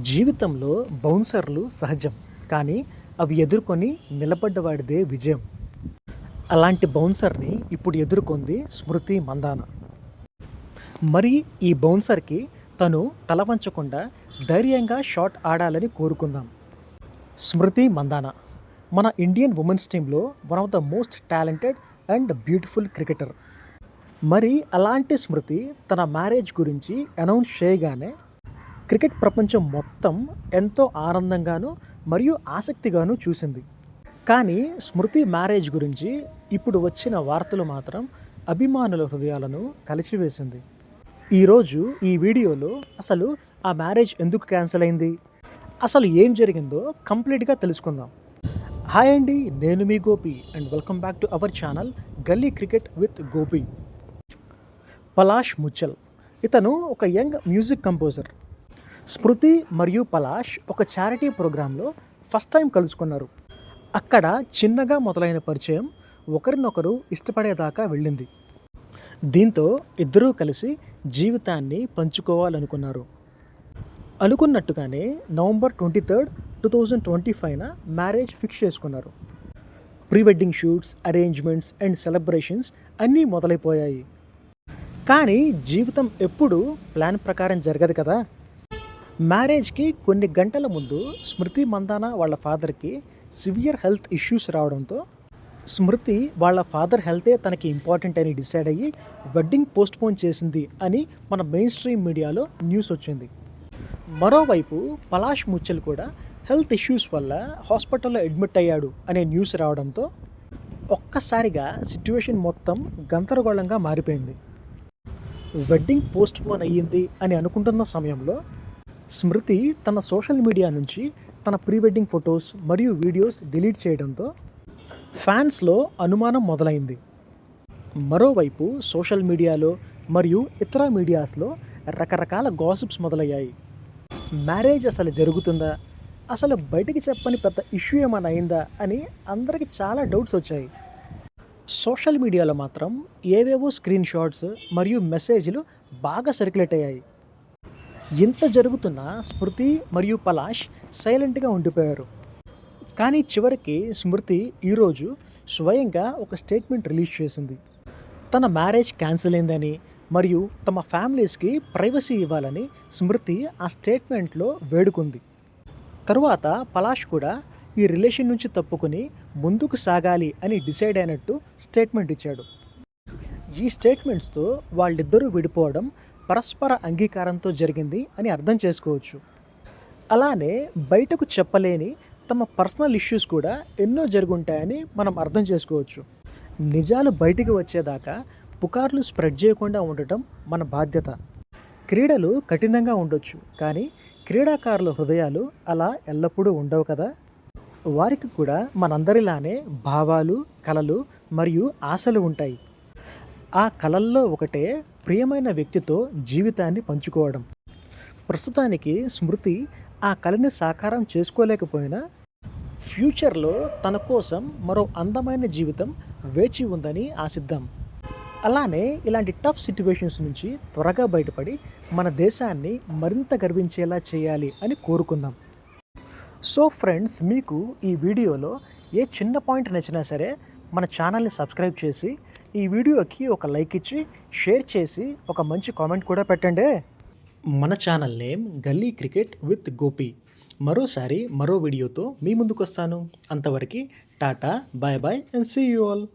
జీవితంలో బౌన్సర్లు సహజం, కానీ అవి ఎదుర్కొని నిలబడ్డవాడిదే విజయం. అలాంటి బౌన్సర్ని ఇప్పుడు ఎదుర్కొంది స్మృతి మందాన. మరి ఈ బౌన్సర్కి తను తల వంచకుండా ధైర్యంగా షాట్ ఆడాలని కోరుకుందాం. స్మృతి మందాన మన ఇండియన్ ఉమెన్స్ టీంలో one of the most talented and beautiful cricketer. మరి అలాంటి స్మృతి తన మ్యారేజ్ గురించి అనౌన్స్ చేయగానే క్రికెట్ ప్రపంచం మొత్తం ఎంతో ఆనందంగాను మరియు ఆసక్తిగాను చూసింది. కానీ స్మృతి మ్యారేజ్ గురించి ఇప్పుడు వచ్చిన వార్తలు మాత్రం అభిమానుల హృదయాలను కలిచివేసింది. ఈరోజు ఈ వీడియోలో అసలు ఆ మ్యారేజ్ ఎందుకు క్యాన్సిల్ అయింది, అసలు ఏం జరిగిందో కంప్లీట్గా తెలుసుకుందాం. హాయ్ అండి, నేను మీ Gopi and welcome back to our channel gully cricket with Gopi. Palash Muchhal ఇతను ఒక యంగ్ మ్యూజిక్ కంపోజర్. స్మృతి మరియు పలాష్ ఒక చారిటీ ప్రోగ్రాంలో ఫస్ట్ టైం కలుసుకున్నారు. అక్కడ చిన్నగా మొదలైన పరిచయం ఒకరినొకరు ఇష్టపడేదాకా వెళ్ళింది. దీంతో ఇద్దరూ కలిసి జీవితాన్ని పంచుకోవాలనుకున్నారు. అనుకున్నట్టుగానే November 23, 2025న మ్యారేజ్ ఫిక్స్ చేసుకున్నారు. Pre wedding shoots, arrangements and celebrations అన్నీ మొదలైపోయాయి. కానీ జీవితం ఎప్పుడూ ప్లాన్ ప్రకారం జరగదు కదా. మ్యారేజ్కి కొన్ని గంటల ముందు స్మృతి మందాన వాళ్ళ ఫాదర్కి సివియర్ హెల్త్ ఇష్యూస్ రావడంతో స్మృతి వాళ్ళ ఫాదర్ హెల్తే తనకి ఇంపార్టెంట్ అని డిసైడ్ అయ్యి వెడ్డింగ్ పోస్ట్పోన్ చేసింది అని మన మెయిన్ స్ట్రీమ్ మీడియాలో న్యూస్ వచ్చింది. మరోవైపు పలాష్ ముచ్చల్ కూడా హెల్త్ ఇష్యూస్ వల్ల హాస్పిటల్లో అడ్మిట్ అయ్యాడు అనే న్యూస్ రావడంతో ఒక్కసారిగా సిట్యుయేషన్ మొత్తం గందరగోళంగా మారిపోయింది. వెడ్డింగ్ పోస్ట్పోన్ అయ్యింది అని అనుకుంటున్న సమయంలో స్మృతి తన సోషల్ మీడియా నుంచి తన ప్రీ వెడ్డింగ్ ఫొటోస్ మరియు వీడియోస్ డిలీట్ చేయడంతో ఫ్యాన్స్లో అనుమానం మొదలైంది. మరోవైపు సోషల్ మీడియాలో మరియు ఇతర మీడియాస్లో రకరకాల గాసిప్స్ మొదలయ్యాయి. మ్యారేజ్ అసలు జరుగుతుందా, అసలు బయటికి చెప్పని పెద్ద ఇష్యూ ఏమైనా అయిందా అని అందరికీ చాలా డౌట్స్ వచ్చాయి. సోషల్ మీడియాలో మాత్రం ఏవేవో స్క్రీన్ షాట్స్ మరియు మెసేజ్లు బాగా సర్క్యులేట్ అయ్యాయి. ఇంత జరుగుతున్న స్మృతి మరియు పలాష్ సైలెంట్గా ఉండిపోయారు. కానీ చివరికి స్మృతి ఈరోజు స్వయంగా ఒక స్టేట్మెంట్ రిలీజ్ చేసింది. తన మ్యారేజ్ క్యాన్సిల్ అయిందని మరియు తమ ఫ్యామిలీస్కి ప్రైవసీ ఇవ్వాలని స్మృతి ఆ స్టేట్మెంట్లో వేడుకుంది. తరువాత పలాష్ కూడా ఈ రిలేషన్ నుంచి తప్పుకొని ముందుకు సాగాలి అని డిసైడ్ అయినట్టు స్టేట్మెంట్ ఇచ్చాడు. ఈ స్టేట్మెంట్స్తో వాళ్ళిద్దరూ విడిపోవడం పరస్పర అంగీకారంతో జరిగింది అని అర్థం చేసుకోవచ్చు. అలానే బయటకు చెప్పలేని తమ పర్సనల్ ఇష్యూస్ కూడా ఎన్నో జరుగుంటాయని మనం అర్థం చేసుకోవచ్చు. నిజాలు బయటికి వచ్చేదాకా పుకార్లు స్ప్రెడ్ చేయకుండా ఉండటం మన బాధ్యత. క్రీడలు కఠినంగా ఉండొచ్చు, కానీ క్రీడాకారుల హృదయాలు అలా ఎల్లప్పుడూ ఉండవు కదా. వారికి కూడా మనందరిలానే భావాలు, కలలు మరియు ఆశలు ఉంటాయి. ఆ కలల్లో ఒకటే ప్రియమైన వ్యక్తితో జీవితాన్ని పంచుకోవడం. ప్రస్తుతానికి స్మృతి ఆ కలని సాకారం చేసుకోలేకపోయినా ఫ్యూచర్లో తన కోసం మరో అందమైన జీవితం వేచి ఉందని ఆశిద్దాం. అలానే ఇలాంటి టఫ్ సిట్యువేషన్స్ నుంచి త్వరగా బయటపడి మన దేశాన్ని మరింత గర్వించేలా చేయాలి అని కోరుకుందాం. సో ఫ్రెండ్స్, మీకు ఈ వీడియోలో ఏ చిన్న పాయింట్ నచ్చినా సరే మన ఛానల్ని సబ్స్క్రైబ్ చేసి ఈ వీడియోకి ఒక లైక్ ఇచ్చి షేర్ చేసి ఒక మంచి కామెంట్ కూడా పెట్టండి. మన channel name Galli cricket with Gopi. మరోసారి మరో వీడియోతో మీ ముందుకు వస్తాను. అంతవరకు టాటా, bye bye and see you all.